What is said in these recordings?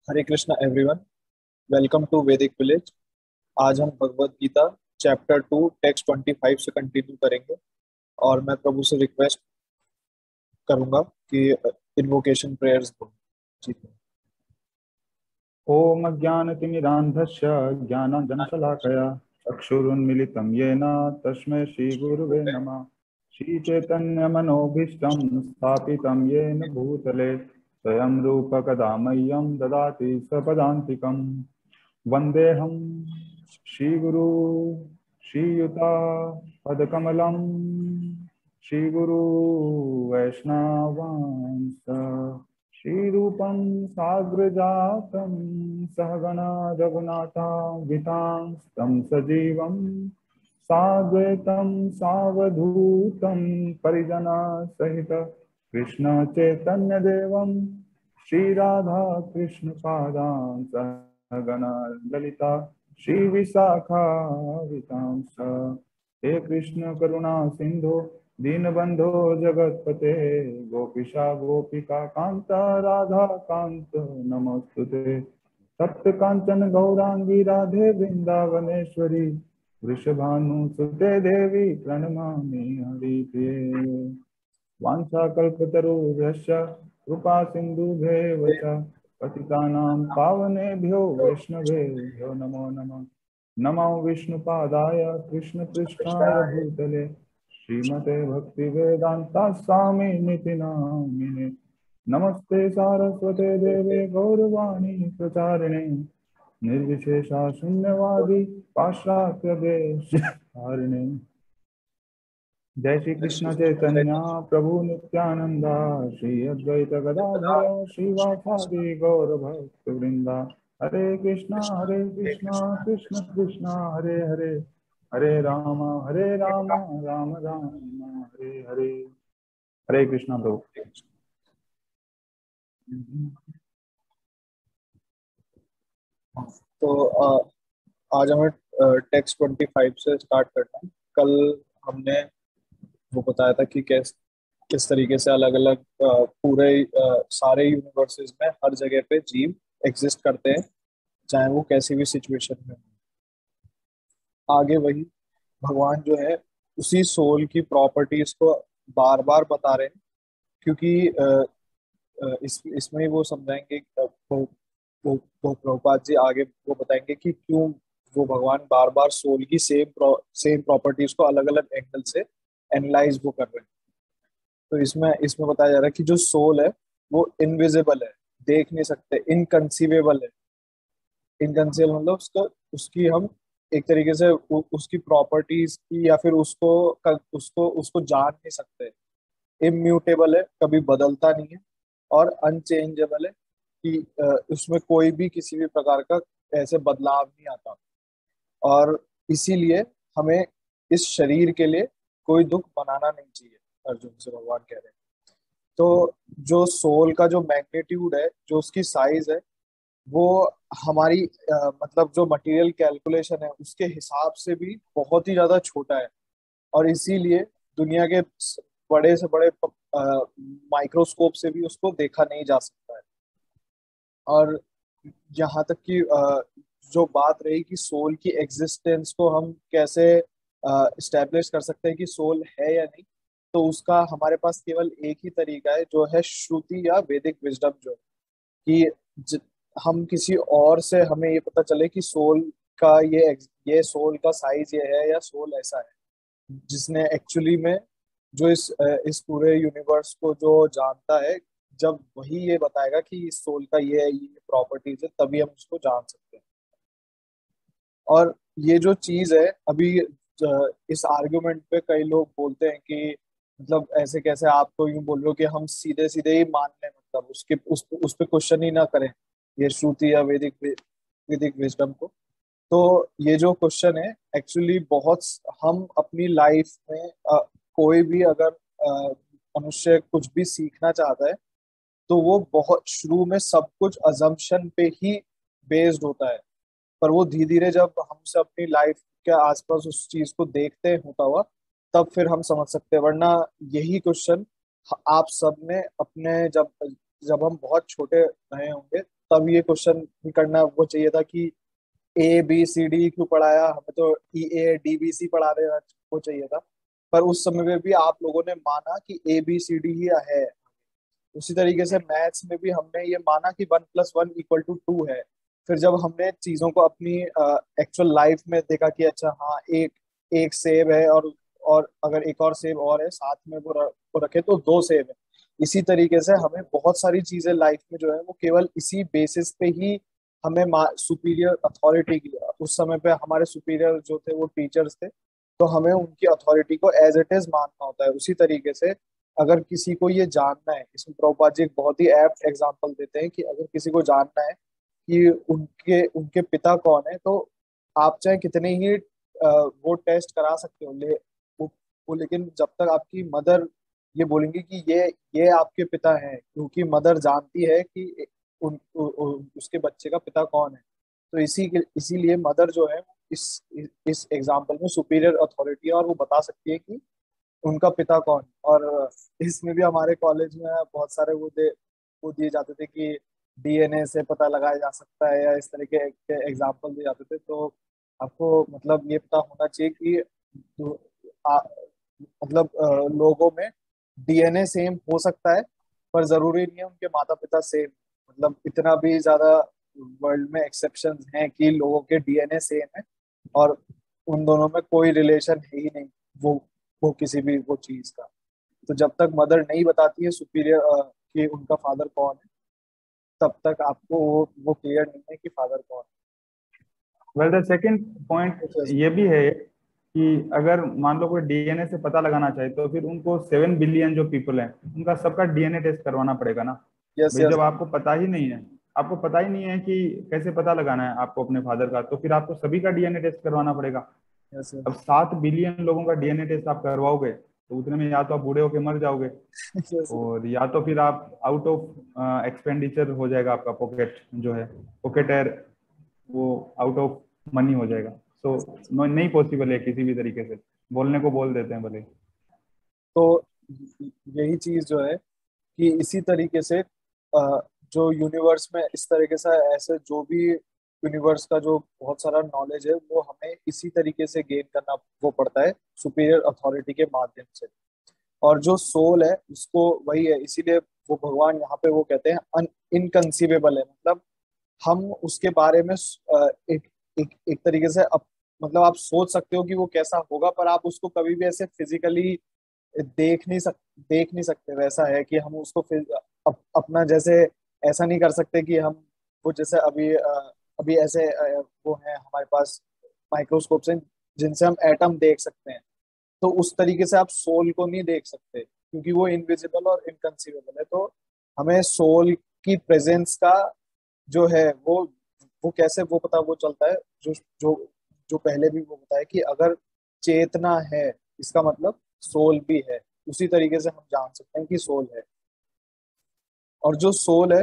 Hare Krishna everyone. Welcome to Vedic village. आज हम Bhagavad Gita chapter 2 text 25 से कंटिन्यू करेंगे। और मैं प्रभु से रिक्वेस्ट करूंगा कि इन्वोकेशन प्रेयर्स दो। जी। ओम अज्ञानतिमिरान्धस्य ज्ञानाञ्जनशलाकया चक्षुरुन्मिलितं येन तस्मै श्रीगुरुवे नमः। श्रीचैतन्यमनोभीष्टं स्थापितं येन भूतले स्वयं रूपकदा मह्यं ददाति स्वपदान्तिकं। वन्देऽहं श्रीगुरु श्रीयुता पदकमलं श्रीगुरु वैष्णवांस श्रीरूपं साग्रजातं सहगणा रघुनाथान्वितां तं सजीवं साद्वैतं सावधूतं परिजना सहित कृष्ण चैतन्य देवं श्रीराधा कृष्ण पादां सहगणा ललिता श्री विशाखावितांस। हे कृष्ण करुणा सिंधु दीनबंधो जगतपते गोपीशा गोपिका कांत राधा कांत नमोस्तुते। सप्त कांचन गौरांगी राधे वृंदावनेश्वरी वृषभानुसुते देवी प्रणमामि हरिप्रिये। वाञ्छाकल्पतरुभ्यश्च कृपा सिन्धुभ्येव च पतितानां पावनेभ्यो वैष्णवेभ्यो नमो नमः। नमो विष्णुपादाय कृष्णपृष्ठाय भूतले श्रीमते भक्तिवेदान्ता स्वामिनिति नामिने। नमस्ते सारस्वते देवे गौरवाणी प्रचारिणे निर्विशेषा शून्यवादी पाश्चात्य देश धारिणे। जय श्री कृष्ण चैतन्य प्रभु नित्यानंदा श्री अद्वैत गदाधर श्रीवासादि गौर भक्त वृंदा। हरे कृष्णा कृष्ण कृष्णा हरे हरे हरे राम राम राम हरे हरे। हरे कृष्णा प्रभु। तो आज हमें टेक्स्ट 25 से स्टार्ट करना है। कल हमने वो बताया था कि किस तरीके से अलग अलग पूरे सारे यूनिवर्सेस में हर जगह पे जीव एग्जिस्ट करते हैं, चाहे वो कैसी भी सिचुएशन में हो। आगे वही भगवान जो है उसी सोल की प्रॉपर्टीज को बार बार बता रहे हैं, क्योंकि इसमें ही वो समझाएंगे। वो प्रभुपाद जी आगे वो बताएंगे कि क्यों वो भगवान बार बार सोल की सेम प्रॉपर्टीज को अलग अलग एंगल से एनालाइज वो कर रहे हैं। तो इसमें इसमें बताया जा रहा है कि जो सोल है वो इनविजिबल है, देख नहीं सकते, इनकंसीवेबल है। इनकंसीवेबल मतलब उसका उसकी हम एक तरीके से उसकी प्रॉपर्टीज की या फिर उसको उसको जान नहीं सकते। इम्यूटेबल है, कभी बदलता नहीं है। और अनचेंजेबल है कि उसमें कोई भी किसी भी प्रकार का ऐसे बदलाव नहीं आता। और इसीलिए हमें इस शरीर के लिए कोई दुख मनाना नहीं चाहिए, अर्जुन से भगवान कह रहे हैं। तो जो सोल का जो मैग्नीट्यूड है, जो उसकी साइज है, वो हमारी मतलब जो मटेरियल कैलकुलेशन है उसके हिसाब से भी बहुत ही ज्यादा छोटा है। और इसीलिए दुनिया के बड़े से बड़े माइक्रोस्कोप से भी उसको देखा नहीं जा सकता है। और यहाँ तक कि जो बात रही कि सोल की एग्जिस्टेंस को हम कैसे इस्टेब्लिश कर सकते हैं कि सोल है या नहीं, तो उसका हमारे पास केवल एक ही तरीका है, जो है श्रुति या वैदिक विजडम। जो है कि हम किसी और से हमें ये पता चले कि सोल का ये सोल का साइज ये है या सोल ऐसा है, जिसने एक्चुअली में जो इस पूरे यूनिवर्स को जो जानता है, जब वही ये बताएगा कि इस सोल का ये प्रॉपर्टीज है, तभी हम उसको जान सकते हैं। और ये जो चीज है अभी इस आर्ग्यूमेंट पे कई लोग बोलते हैं कि मतलब ऐसे कैसे आप तो यूं बोल रहे हो कि हम सीधे सीधे ही मान लें, मतलब उस पे क्वेश्चन ही ना करें ये श्रुति या वैदिक विजडम को। तो ये जो क्वेश्चन है एक्चुअली बहुत हम अपनी लाइफ में कोई भी अगर मनुष्य कुछ भी सीखना चाहता है, तो वो बहुत शुरू में सब कुछ अजम्पशन पे ही बेस्ड होता है। पर वो धीरे धीरे जब हमसे अपनी लाइफ के आसपास उस चीज को देखते हैं होता हुआ, तब फिर हम समझ सकते हैं। वरना यही क्वेश्चन आप सब ने अपने जब जब हम बहुत छोटे रहे होंगे, तब ये क्वेश्चन करना वो चाहिए था कि ABCD क्यों पढ़ाया, हमें तो EADBC पढ़ा देना वो चाहिए था। पर उस समय में भी आप लोगों ने माना कि ABCD ही है। उसी तरीके से मैथ्स में भी हमने ये माना कि 1+1=2 है। फिर जब हमने चीजों को अपनी एक्चुअल लाइफ में देखा कि अच्छा हाँ, एक एक सेब है, और अगर एक और सेब और है साथ में वो रखे तो दो सेब है। इसी तरीके से हमें बहुत सारी चीजें लाइफ में जो है वो केवल इसी बेसिस पे ही हमें सुपीरियर अथॉरिटी की, उस समय पे हमारे सुपीरियर जो थे वो टीचर्स थे, तो हमें उनकी अथॉरिटी को एज इट इज मानना होता है। उसी तरीके से अगर किसी को ये जानना है, इसमें प्रभुपाद जी एक बहुत ही एप्ट एग्जांपल देते हैं कि अगर किसी को जानना है कि उनके उनके पिता कौन है, तो आप चाहे कितने ही वो टेस्ट करा सकते हो लेकिन जब तक आपकी मदर ये बोलेंगी कि ये आपके पिता हैं, क्योंकि मदर जानती है कि उसके बच्चे का पिता कौन है। तो इसीलिए मदर जो है इस इस एग्जाम्पल में सुपीरियर अथॉरिटी है, और वो बता सकती है कि उनका पिता कौन है। और इसमें भी हमारे कॉलेज में बहुत सारे वो दिए जाते थे कि DNA से पता लगाया जा सकता है, या इस तरह के एग्जाम्पल दिए जाते थे। तो आपको मतलब ये पता होना चाहिए कि जो मतलब लोगों में DNA सेम हो सकता है, पर जरूरी नहीं है उनके माता पिता सेम। मतलब इतना भी ज्यादा वर्ल्ड में एक्सेप्शंस हैं कि लोगों के DNA सेम है और उन दोनों में कोई रिलेशन है ही नहीं, वो वो किसी भी वो चीज का। तो जब तक मदर नहीं बताती है सुपीरियर कि उनका फादर कौन है, तब तक आपको वो क्लियर नहीं है कि फादर कौन वेल द सेकंड पॉइंट है। ये भी है कि अगर मान लो कोई डीएनए से पता लगाना चाहे तो फिर उनको 7 बिलियन जो पीपल हैं उनका सबका डीएनए टेस्ट करवाना पड़ेगा ना। यस भाई यस जब आपको पता ही नहीं है कि कैसे पता लगाना है आपको अपने फादर का, तो फिर आपको सभी का डीएनए टेस्ट करवाना पड़ेगा। यस अब 7 बिलियन लोगों का डीएनए टेस्ट आप करवाओगे तो उतने में या तो आप बूढ़े होके मर जाओगे, यस। और या तो फिर आप आउट ऑफ एक्सपेंडिचर हो जाएगा आपका पॉकेट जो है, पॉकेट एयर, वो आउट ऑफ मनी हो जाएगा। सो नहीं पॉसिबल है किसी भी तरीके से, बोलने को बोल देते हैं भले। तो यही चीज जो है कि इसी तरीके से जो यूनिवर्स में इस तरीके से ऐसे जो भी यूनिवर्स का जो बहुत सारा नॉलेज है वो हमें इसी तरीके से गेन करना वो पड़ता है सुपीरियर अथॉरिटी के माध्यम से। और जो सोल है उसको वही है, इसीलिए वो भगवान यहाँ पे वो कहते हैं इनकंसीवेबल है। मतलब हम उसके बारे में एक तरीके से मतलब आप सोच सकते हो कि वो कैसा होगा, पर आप उसको कभी भी ऐसे फिजिकली देख नहीं सकते। वैसा है कि हम उसको फिर अपना जैसे ऐसा नहीं कर सकते कि हम वो जैसे अभी ऐसे वो है हमारे पास माइक्रोस्कोप से जिनसे हम एटम देख सकते हैं। तो उस तरीके से आप सोल को नहीं देख सकते, क्योंकि वो इनविजिबल और इनकंसीवेबल है। तो हमें सोल की प्रेजेंस का जो है वो कैसे वो पता वो चलता है, जो जो जो पहले भी वो बताया कि अगर चेतना है इसका मतलब सोल भी है। उसी तरीके से हम जान सकते हैं कि सोल है। और जो सोल है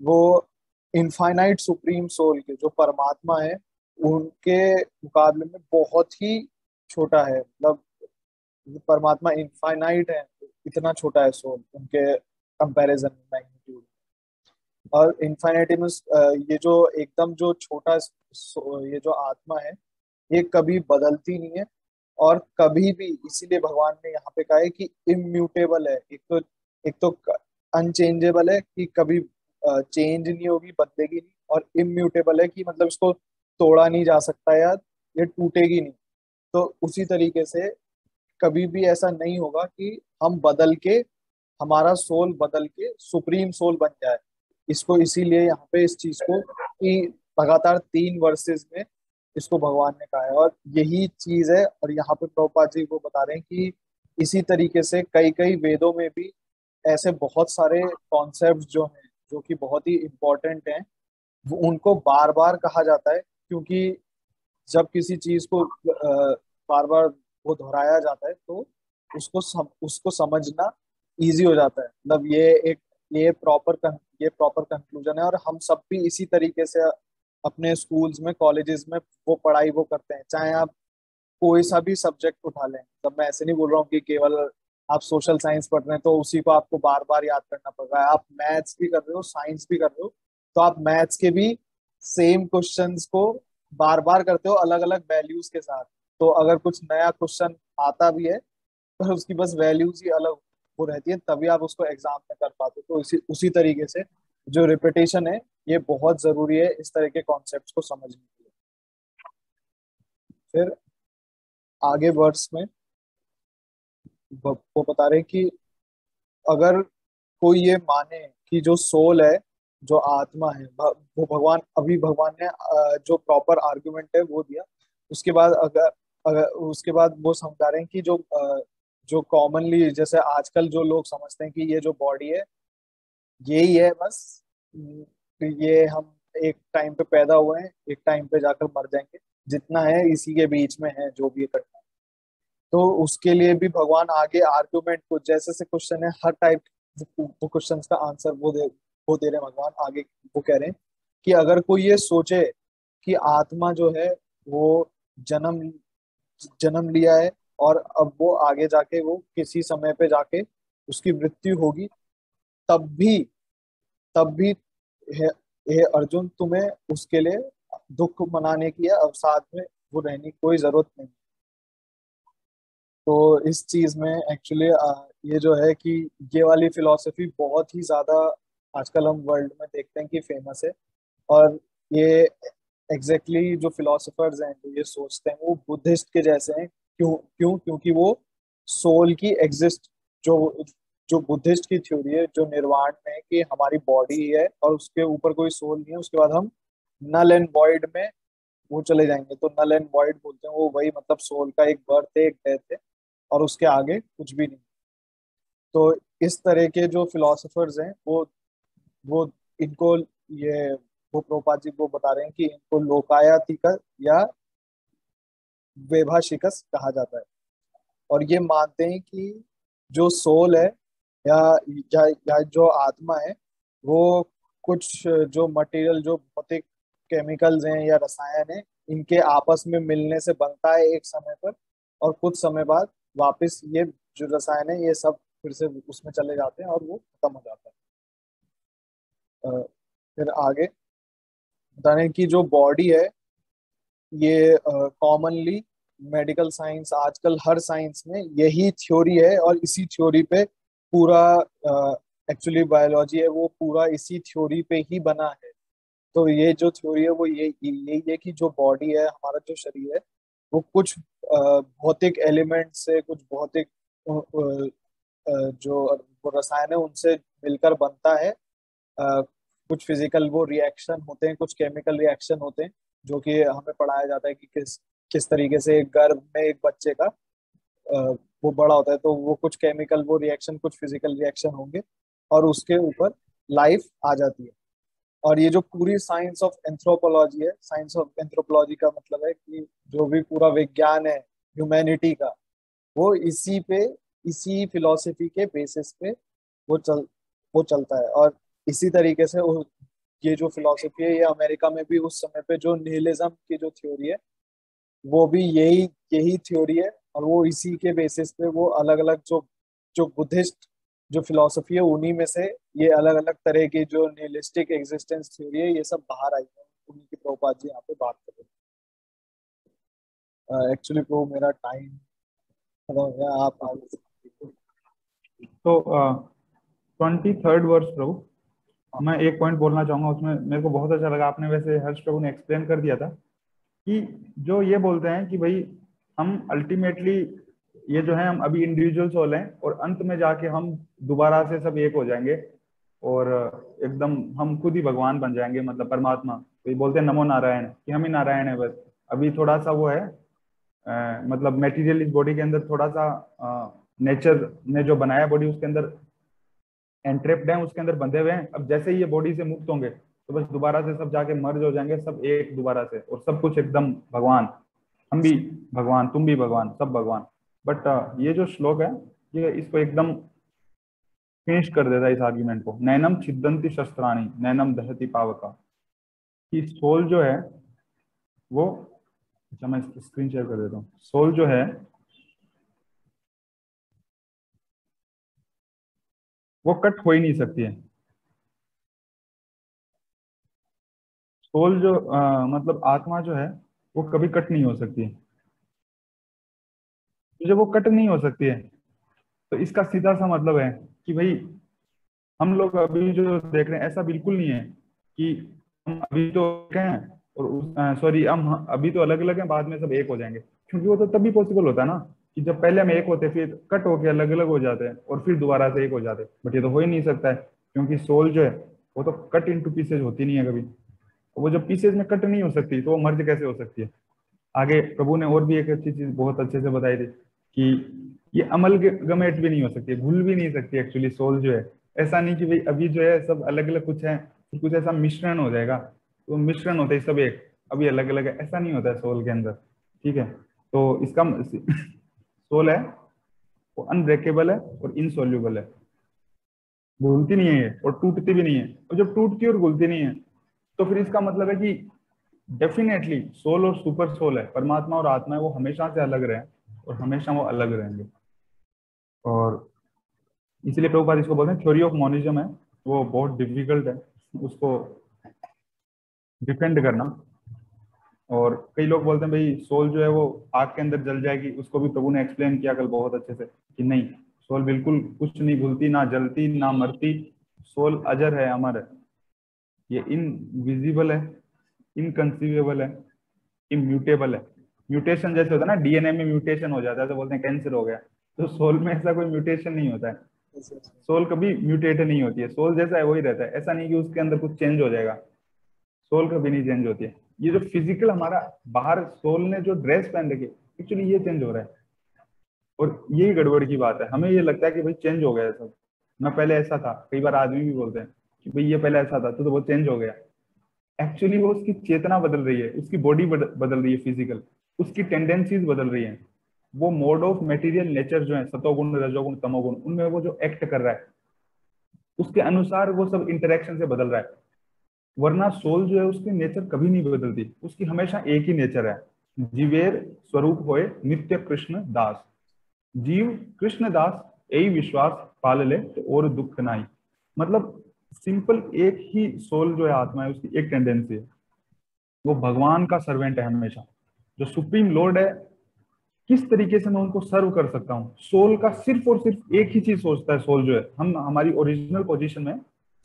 वो इनफाइनाइट सुप्रीम सोल के जो परमात्मा है उनके मुकाबले में बहुत ही छोटा है। मतलब परमात्मा इनफाइनाइट है, इतना छोटा है सोल उनके कंपैरिजन में, मैग्नीट्यूड। और इन्फाइनिटी में ये जो एकदम जो छोटा ये जो आत्मा है ये कभी बदलती नहीं है, और कभी भी, इसीलिए भगवान ने यहाँ पे कहा है कि इम्यूटेबल है। एक तो अनचेंजेबल है कि कभी चेंज नहीं होगी, बदलेगी नहीं, और इम्यूटेबल है कि मतलब इसको तोड़ा नहीं जा सकता या ये टूटेगी नहीं। तो उसी तरीके से कभी भी ऐसा नहीं होगा कि हम बदल के, हमारा सोल बदल के सुप्रीम सोल बन जाए। इसको इसीलिए यहाँ पे इस चीज को कि लगातार 3 वर्सेस में इसको भगवान ने कहा है। और यही चीज है, और यहाँ पे प्रभुपाद जी वो बता रहे हैं कि इसी तरीके से कई कई वेदों में भी ऐसे बहुत सारे कॉन्सेप्ट जो हैं जो कि बहुत ही इम्पोर्टेंट हैं, वो उनको बार बार कहा जाता है, क्योंकि जब किसी चीज को बार बार वो दोहराया जाता है तो उसको समझना इजी हो जाता है। मतलब ये प्रॉपर ये प्रॉपर कंक्लूजन है। और हम सब भी इसी तरीके से अपने स्कूल्स में कॉलेजेस में वो पढ़ाई वो करते हैं, चाहे आप कोई सा भी सब्जेक्ट उठा लें। तब मैं ऐसे नहीं बोल रहा हूँ कि केवल आप सोशल साइंस पढ़ रहे हैं तो उसी को आपको बार बार याद करना पड़ रहा है। आप मैथ्स भी कर रहे हो, साइंस भी कर रहे हो, तो आप मैथ्स के भी सेम क्वेश्चंस को बार बार करते हो अलग अलग वैल्यूज के साथ। तो अगर कुछ नया क्वेश्चन आता भी है पर उसकी बस वैल्यूज ही अलग वो रहती है, तभी आप उसको एग्जाम में कर पाते हो। तो इसी उसी तरीके से जो रिपीटेशन है ये बहुत जरूरी है इस तरह के कॉन्सेप्ट्स को समझने के लिए। फिर आगे वर्ड्स में वो बता रहे हैं कि अगर कोई ये माने कि जो सोल है, जो आत्मा है, वो भगवान, अभी भगवान ने जो प्रॉपर आर्गुमेंट है वो दिया। उसके बाद अगर अगर उसके बाद वो समझा रहे हैं कि जो कॉमनली जैसे आजकल जो लोग समझते हैं कि ये जो बॉडी है यही है बस, ये हम एक टाइम पे पैदा हुए हैं, एक टाइम पे जाकर मर जाएंगे, जितना है इसी के बीच में है जो भी करना है। तो उसके लिए भी भगवान आगे आर्गुमेंट को, जैसे से क्वेश्चन है हर टाइप वो क्वेश्चन का आंसर वो दे रहे हैं भगवान आगे। वो कह रहे हैं कि अगर कोई ये सोचे कि आत्मा जो है वो जन्म जन्म लिया है और अब वो आगे जाके वो किसी समय पे जाके उसकी मृत्यु होगी, तब भी तब भी हे, हे अर्जुन, तुम्हें उसके लिए दुख मनाने की या अवसाद में वो रहने की कोई जरूरत नहीं। तो इस चीज में एक्चुअली ये जो है कि ये वाली फिलॉसफी बहुत ही ज्यादा आजकल हम वर्ल्ड में देखते हैं कि फेमस है। और ये एग्जैक्टली जो फिलोसफर्स हैं जो ये सोचते हैं वो बुद्धिस्ट के जैसे हैं। क्यों क्यों क्योंकि वो सोल की एग्जिस्ट, जो जो बुद्धिस्ट की थ्योरी है, जो निर्वाण में है कि हमारी बॉडी ही है और उसके ऊपर कोई सोल नहीं है, उसके बाद हम नल एंड वॉइड में वो चले जाएंगे। तो नल एंड वॉइड बोलते हैं वो, वही मतलब सोल का एक बर्थ है, एक डेथ है, और उसके आगे कुछ भी नहीं। तो इस तरह के जो फिलोसफर्स हैं वो इनको ये वो प्रोपा जी वो बता रहे हैं कि इनको लोकायतिक या वैभाषिकस कहा जाता है। और ये मानते हैं कि जो सोल है या या जो आत्मा है वो कुछ जो मटेरियल, जो भौतिक केमिकल्स हैं या रसायन हैं, इनके आपस में मिलने से बनता है एक समय पर, और कुछ समय बाद वापस ये जो रसायन है ये सब फिर से उसमें चले जाते हैं और वो खत्म हो जाता है। फिर आगे बता रहे हैं कि जो बॉडी है ये कॉमनली मेडिकल साइंस, आजकल हर साइंस में यही थ्योरी है और इसी थ्योरी पे पूरा एक्चुअली बायोलॉजी है वो पूरा इसी थ्योरी पे ही बना है। तो ये जो थ्योरी है वो यही है कि जो बॉडी है, हमारा जो शरीर है, वो कुछ भौतिक एलिमेंट से, कुछ भौतिक जो वो रसायन है उनसे मिलकर बनता है। कुछ फिजिकल वो रिएक्शन होते हैं, कुछ केमिकल रिएक्शन होते हैं, जो कि हमें पढ़ाया जाता है कि किस किस तरीके से एक गर्भ में एक बच्चे का वो बड़ा होता है। तो वो कुछ केमिकल वो रिएक्शन, कुछ फिजिकल रिएक्शन होंगे और उसके ऊपर लाइफ आ जाती है। और ये जो पूरी साइंस ऑफ एंथ्रोपोलॉजी है, साइंस ऑफ एंथ्रोपोलॉजी का मतलब है कि जो भी पूरा विज्ञान है ह्यूमैनिटी का, वो इसी फिलॉसफी के बेसिस पे वो चल वो चलता है। और इसी तरीके से ये जो फिलॉसफी है ये अमेरिका में भी उस समय पे जो निहिलिज्म की जो थ्योरी है वो भी यही यही थ्योरी है। और वो इसी के बेसिस पे वो अलग अलग जो जो बुद्धिस्ट जो फिलॉसफी है उन्हीं में से ये अलग अलग तरह की जो निहिलिस्टिक एग्जिस्टेंस थ्योरी है ये सब बाहर आई है। उन्हीं की प्रभुपाद जी यहाँ पे बात कर रहे हैं। एक्चुअली वो मेरा टाइम खत्म हो गया, आप आगे। तो 23rd वर्ष प्रभु, हाँ। मैं एक पॉइंट बोलना चाहूंगा, उसमें मेरे को बहुत अच्छा लगा, आपने वैसे हर्ष प्रभु ने एक्सप्लेन कर दिया था कि जो ये बोलते हैं कि भाई हम अल्टीमेटली ये जो है हम अभी इंडिविजुअल सोल हैं और अंत में जाके हम दोबारा से सब एक हो जाएंगे और एकदम हम खुद ही भगवान बन जाएंगे, मतलब परमात्मा। तो ये बोलते हैं नमो नारायण, कि हम ही नारायण है बस। अभी थोड़ा सा वो है मतलब मेटीरियल इस बॉडी के अंदर थोड़ा सा नेचर ने जो बनाया बॉडी उसके अंदर एंट्रेप्ड हैं, उसके अंदर बंधे हुए हैं। अब जैसे ही ये बॉडी से मुक्त होंगे तो बस दोबारा से सब जाके मर्ज हो जाएंगे, सब एक दोबारा से, और सब कुछ एकदम भगवान। हम भी भगवान, तुम भी भगवान, सब भगवान। बट ये जो श्लोक है ये इसको एकदम फिनिश कर देता है इस आर्ग्यूमेंट को। नैनम छिदंती शस्त्राणी नैनम दहति पावका, कि सोल जो है वो, अच्छा मैं स्क्रीन शेयर कर देता हूँ। सोल जो है वो कट हो ही नहीं सकती है। सोल जो मतलब आत्मा जो है वो कभी कट नहीं हो सकती है। तो जब वो कट नहीं हो सकती है तो इसका सीधा सा मतलब है कि भाई हम लोग अभी जो देख रहे हैं ऐसा बिल्कुल नहीं है कि हम अभी तो एक हैं और सॉरी हम अभी तो अलग अलग हैं, बाद में सब एक हो जाएंगे। क्योंकि वो तो तभी पॉसिबल होता है ना कि जब पहले हम एक होते फिर कट होके अलग अलग हो जाते हैं और फिर दोबारा से एक हो जाते हैं। बट ये तो हो ही नहीं सकता है क्योंकि सोल जो है वो तो कट इनटू पीसेज होती नहीं है कभी। वो जब पीसेज में कट नहीं हो सकती तो वो मर्ज कैसे हो सकती है। आगे प्रभु ने और भी एक अच्छी चीज बहुत अच्छे से बताई थी कि ये अमल गमेट भी नहीं हो सकती, भूल भी नहीं सकती एक्चुअली सोल जो है। ऐसा नहीं कि भाई अभी जो है सब अलग अलग कुछ है फिर कुछ ऐसा मिश्रण हो जाएगा तो मिश्रण होते ही सब एक, अभी अलग अलग है, ऐसा नहीं होता है सोल के अंदर। ठीक है, तो इसका सोल है वो अनब्रेकेबल है और इनसॉल्यूबल है, घुलती नहीं है ये और टूटती भी नहीं है। और जब टूटती और घुलती नहीं है तो फिर इसका मतलब है कि डेफिनेटली सोल और सुपर सोल है, परमात्मा और आत्मा है वो हमेशा से अलग रहे और हमेशा वो अलग रहेंगे। और इसलिए प्रभुपाद इसको बोलते हैं थ्योरी ऑफ मोनिज्म है, वो बहुत डिफिकल्ट है उसको डिफेंड करना। और कई लोग बोलते हैं भाई सोल जो है वो आग के अंदर जल जाएगी, उसको भी प्रभु ने एक्सप्लेन किया कल बहुत अच्छे से कि नहीं, सोल बिल्कुल कुछ नहीं भूलती, ना जलती ना मरती, सोल अजर है, अमर है, ये इनविजिबल है, इनकंसीवेबल है, इम्यूटेबल है। म्यूटेशन जैसे होता है ना, डीएनए में म्यूटेशन हो जाता है तो बोलते हैं कैंसर हो गया, तो सोल में ऐसा कोई म्यूटेशन नहीं होता है। सोल कभी म्यूटेट नहीं होती है, सोल जैसा है वही रहता है, ऐसा नहीं कि उसके अंदर कुछ चेंज हो जाएगा। सोल कभी नहीं चेंज होती है। ये जो फिजिकल हमारा बाहर सोल ने जो ड्रेस पहन रखी है एक्चुअली ये चेंज हो रहा है। और यही गड़बड़ की बात है, हमें ये लगता है कि भाई चेंज हो गया सब, मैं पहले ऐसा था। कई बार आदमी भी बोलते हैं कि भाई ये पहले ऐसा था तो वो चेंज हो गया। एक्चुअली वो उसकी चेतना बदल रही है, उसकी बॉडी बदल रही है, फिजिकल उसकी टेंडेंसीज बदल रही हैं। वो मोड ऑफ मेटीरियल नेचर जो है सतोगुण रजोगुण तमोगुण उनमें वो जो एक्ट कर रहा है उसके अनुसार वो सब इंटरेक्शन से बदल रहा है। वरना सोल जो है उसकी नेचर कभी नहीं बदलती, उसकी हमेशा एक ही नेचर है। जीवेर स्वरूप होए नित्य कृष्ण दास, जीव कृष्ण दास यही विश्वास पाल ले तो और दुख नहीं। मतलब सिंपल एक ही सोल जो है आत्मा है उसकी एक टेंडेंसी है, वो भगवान का सर्वेंट है हमेशा। जो सुप्रीम लॉर्ड है किस तरीके से मैं उनको सर्व कर सकता हूँ, सोल का सिर्फ और सिर्फ एक ही चीज सोचता है। सोल जो है हम हमारी ओरिजिनल पोजीशन में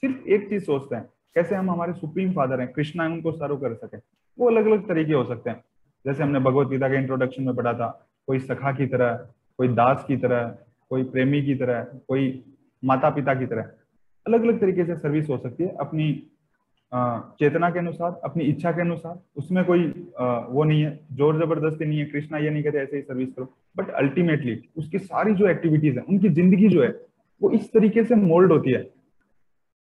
सिर्फ एक चीज सोचते हैं, कैसे हम हमारे सुप्रीम फादर हैं कृष्णा है उनको सर्व कर सके। वो अलग अलग तरीके हो सकते हैं, जैसे हमने भगवत गीता के इंट्रोडक्शन में पढ़ा था, कोई सखा की तरह, कोई दास की तरह, कोई प्रेमी की तरह, कोई माता पिता की तरह। अलग अलग तरीके से सर्विस हो सकती है अपनी चेतना के अनुसार, अपनी इच्छा के अनुसार। उसमें कोई वो नहीं है, जोर जबरदस्ती नहीं है। कृष्णा ये नहीं कहते ऐसे ही सर्विस करो, बट अल्टीमेटली उसकी सारी जो एक्टिविटीज है, उनकी जिंदगी जो है वो इस तरीके से मोल्ड होती है।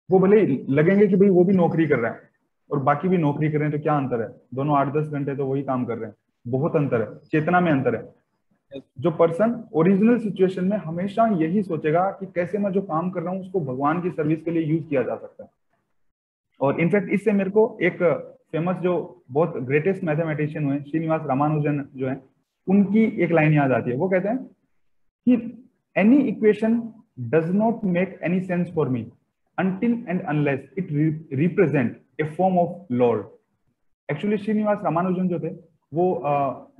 वो भले ही लगेंगे कि भाई वो भी नौकरी कर रहा है और बाकी भी नौकरी कर रहे हैं, तो क्या अंतर है, दोनों 8-10 घंटे तो वही काम कर रहे हैं। बहुत अंतर है, चेतना में अंतर है। जो पर्सन ओरिजिनल सिचुएशन में हमेशा यही सोचेगा कि कैसे मैं जो काम कर रहा हूँ उसको भगवान की सर्विस के लिए यूज किया जा सकता है। और इनफैक्ट इससे मेरे को एक फेमस जो बहुत ग्रेटेस्ट मैथमेटिशियन हुए श्रीनिवास रामानुजन जो है, उनकी एक लाइन याद आती है। वो कहते हैं कि any equation does not make any sense for me until and unless it represent a form of lord। Actually Srinivasa Ramanujan जो थे वो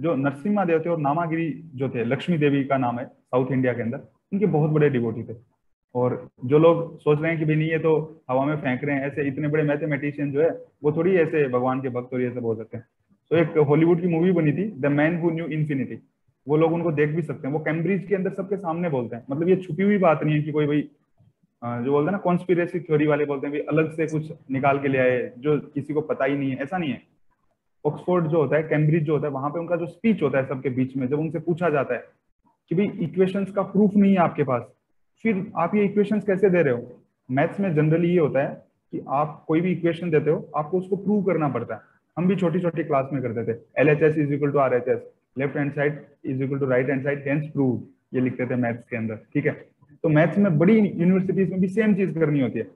जो नरसिम्हा देव थे और नामागिरी जो थे, लक्ष्मी देवी का नाम है साउथ इंडिया के अंदर, उनके बहुत बड़े डिवोटी थे। और जो लोग सोच रहे हैं कि भाई नहीं ये तो हवा में फेंक रहे हैं, ऐसे इतने बड़े मैथमेटिशियन जो है वो थोड़ी ऐसे भगवान के भक्त और ये सब हो सकते हैं। तो एक हॉलीवुड की मूवी बनी थी the man who knew infinity, वो लोग उनको देख भी सकते हैं। वो कैम्ब्रिज के अंदर सबके सामने बोलते हैं, मतलब ये छुपी हुई बात नहीं है कि कोई भाई जो बोलते हैं ना कॉन्स्पिरेसी थ्योरी वाले बोलते हैं भाई अलग से कुछ निकाल के ले आए जो किसी को पता ही नहीं है, ऐसा नहीं है। ऑक्सफोर्ड जो होता है, कैम्ब्रिज जो होता है, वहां पे उनका जो स्पीच होता है सबके बीच में, जब उनसे पूछा जाता है कि भाई इक्वेशंस का प्रूफ नहीं है आपके पास, फिर आप ये इक्वेशंस कैसे दे रहे हो। मैथ्स में जनरली ये होता है कि आप कोई भी इक्वेशन देते हो आपको उसको प्रूव करना पड़ता है। हम भी छोटी छोटी क्लास में करते थे, LHS is equal to RHS, left hand side is equal to right hand side, hence prove, ये लिखते थे मैथ्स के अंदर। ठीक है, तो मैथ्स में बड़ी यूनिवर्सिटीज में भी सेम चीज करनी होती है।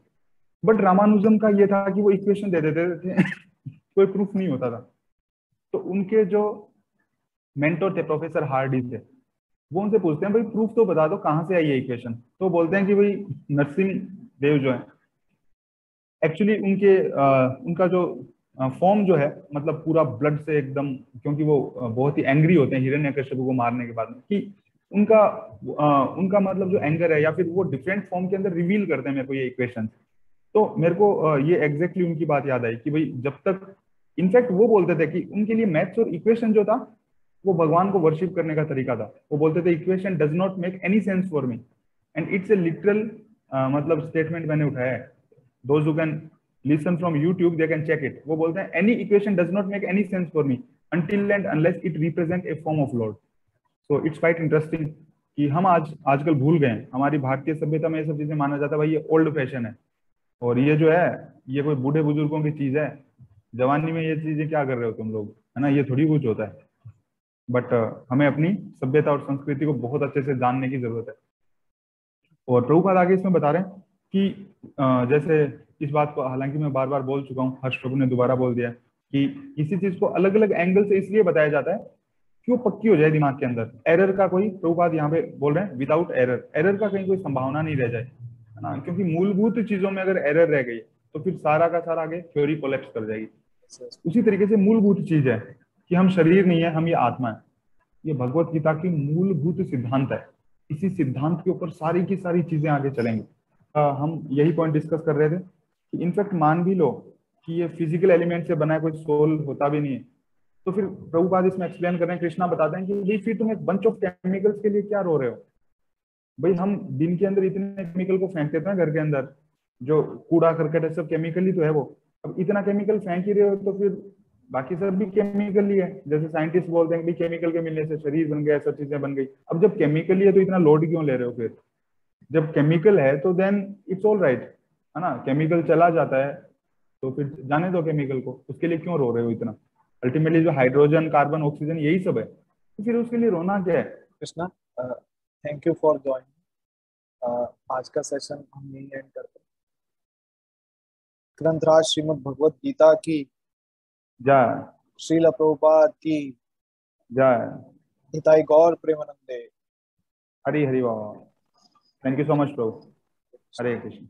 बट रामानुजम का ये था कि वो इक्वेशन दे देते थे कोई प्रूफ नहीं होता था। तो उनके जो मेंटोर थे प्रोफेसर हार्डी थे, वो उनसे पूछते हैं भाई प्रूफ तो बता दो कहाँ से आई है इक्वेशन। तो बोलते हैं कि भाई नरसिंह देव जो है एक्चुअली उनके उनका जो फॉर्म जो है मतलब पूरा ब्लड से एकदम, क्योंकि वो बहुत ही एंग्री होते हैं हिरण्यकश्यप को मारने के बाद में, कि उनका उनका मतलब जो एंगर है या फिर वो डिफरेंट फॉर्म के अंदर रिवील करते हैं मेरे को ये इक्वेशन। तो मेरे को ये एग्जैक्टली उनकी बात याद आई कि भाई जब तक, इनफैक्ट वो बोलते थे कि उनके लिए मैथ्स और इक्वेशन जो था वो भगवान को वर्शिप करने का तरीका था। वो बोलते थे equation does not make any sense for me, and it's a literal मतलब स्टेटमेंट मैंने उठाया है। Those who can listen from YouTube they can check it. वो बोलते हैं any equation does not make any sense for me until and unless it represent a form of lord. So it's quite interesting कि हम आजकल भूल गए हैं। हमारी भारतीय सभ्यता में ये सब चीजें माना जाता है भाई ये ओल्ड फैशन है, और ये जो है ये कोई बूढ़े बुजुर्गों की चीज है, जवानी में ये चीजें क्या कर रहे हो तुम लोग, है ना, ये थोड़ी कुछ होता है। बट हमें अपनी सभ्यता और संस्कृति को बहुत अच्छे से जानने की जरूरत है। और प्रभुपाद आगे इसमें बता रहे हैं कि जैसे इस बात को हालांकि मैं बार बार बोल चुका हूँ, हर्ष प्रभु ने दोबारा बोल दिया कि किसी चीज को अलग अलग एंगल से इसलिए बताया जाता है कि वो पक्की हो जाए दिमाग के अंदर। एरर का कोई, प्रभुपाद यहाँ पे बोल रहे हैं विदाउट एरर, एरर का कहीं कोई संभावना नहीं रह जाए, है ना, क्योंकि मूलभूत चीजों में अगर एरर रह गई तो फिर सारा का सारा आगे थ्योरी कोलैप्स कर जाएगी। उसी तरीके से मूलभूत चीज है कि हम शरीर नहीं है, हम ये आत्मा है। ये भगवत गीता की मूलभूत सिद्धांत है। इसी सिद्धांत के ऊपर सारी की सारी चीजें आगे चलेंगी। हम यही पॉइंट डिस्कस कर रहे थे कि इनफैक्ट मान भी लो कि ये फिजिकल एलिमेंट से बना है, कोई सोल होता भी नहीं है, तो फिर प्रभुपाद इसमें एक्सप्लेन कर रहे हैं, कृष्णा बताते हैं कि भाई फिर तुम एक बंच ऑफ केमिकल्स के लिए क्या रो रहे हो। भाई हम दिन के अंदर इतने केमिकल को फेंक देते हैं घर के अंदर, जो कूड़ा करकट है सब केमिकल ही तो है वो। अब इतना केमिकल फेंक ही रहे हो तो फिर बाकी सब भी केमिकल ही है। जैसे साइंटिस्ट बोलते हैं कि केमिकल के मिलने से शरीर बन गया, सब चीजें बन गई। अब जब केमिकल ही है तो इतना लोड क्यों ले रहे हो फिर? जब केमिकल है तो देन इट्स ऑल राइट, है ना, केमिकल चला जाता है तो फिर जाने दो केमिकल को, उसके लिए क्यों रो रहे हो इतना? अल्टीमेटली जो हाइड्रोजन कार्बन ऑक्सीजन यही सब है, तो फिर उसके लिए रोना क्या है? Krishna, thank you for joining. आज का सेशन हम यही एंड करते हैं। ग्रंथराज श्रीमद् भगवत गीता की जय। श्रील प्रभुपाद की जय। निताई गौर प्रेमानंदे। हरी हरी बाबा। थैंक यू सो मच प्रभु। हरे कृष्ण।